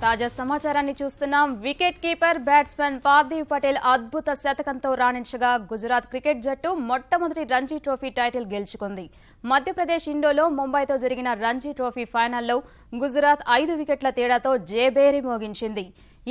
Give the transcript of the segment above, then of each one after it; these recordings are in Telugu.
తాజా సమాచారాన్ని చూస్తున్నాం. Wicket keeper batsman Parthiv Patel అద్భుత శతకంతో రాణించగా గుజరాత్ క్రికెట్ జట్టు మొట్టమొదటి రంజీ ట్రోఫీ టైటిల్ గెలుచుకుంది. మధ్యప్రదేశ్ ఇండోలో ముంబైతో జరిగిన రంజీ ట్రోఫీ ఫైనల్లో గుజరాత్ 5 వికెట్ల తేడాతో జేబేరి మోగించింది.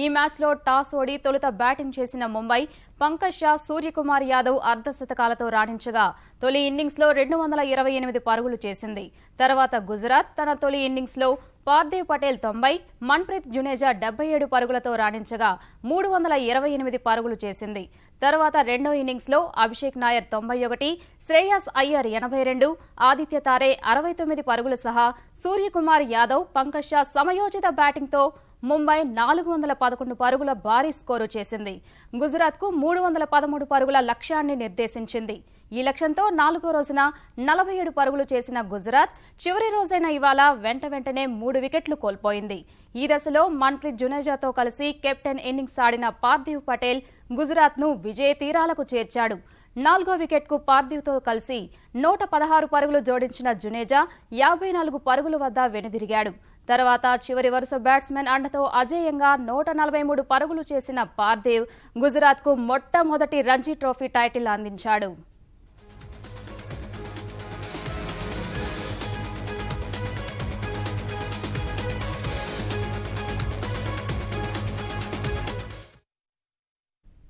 ఈ మ్యాచ్లో టాస్ ఓడి తొలుత బ్యాటింగ్ చేసిన ముంబై పంకజ్ షా, సూర్యకుమార్ యాదవ్ అర్ధశతకాలతో రాణించగా తొలి ఇన్నింగ్స్లో 228 పరుగులు చేసింది. తర్వాత గుజరాత్ తన తొలి ఇన్నింగ్స్లో పార్థివ్ పటేల్ 90, మన్ప్రీత్ జునేజా 77 పరుగులతో రాణించగా 328 పరుగులు చేసింది. తర్వాత రెండో ఇన్నింగ్స్లో అభిషేక్ నాయర్ 91, శ్రేయాస్ అయ్యర్ 82, ఆదిత్య తారే 69 పరుగులు సహా సూర్యకుమార్ యాదవ్, పంకజ్ షా సమయోచిత బ్యాటింగ్తో ముంబై 411 పరుగుల భారీ స్కోరు చేసింది. గుజరాత్ కు 313 పరుగుల లక్ష్యాన్ని నిర్దేశించింది. ఈ లక్ష్యంతో 4వ రోజున 47 పరుగులు చేసిన గుజరాత్ చివరి రోజైన ఇవాళ వెంటనే 3 వికెట్లు కోల్పోయింది. ఈ దశలో మన్ప్రీత్ జునేజాతో కలిసి కెప్టెన్ ఇన్నింగ్స్ ఆడిన పార్థివ్ పటేల్ గుజరాత్ ను విజయ తీరాలకు చేర్చాడు. 4వ వికెట్కు పార్థివ్తో కలిసి 116 పరుగులు జోడించిన జునేజా 54 పరుగుల వద్ద వెనుదిరిగాడు. తర్వాత చివరి వరుస బ్యాట్స్మెన్ అండతో అజేయంగా 143 పరుగులు చేసిన పార్థివ్ గుజరాత్ కు మొట్టమొదటి రంజీ ట్రోఫీ టైటిల్ అందించాడు.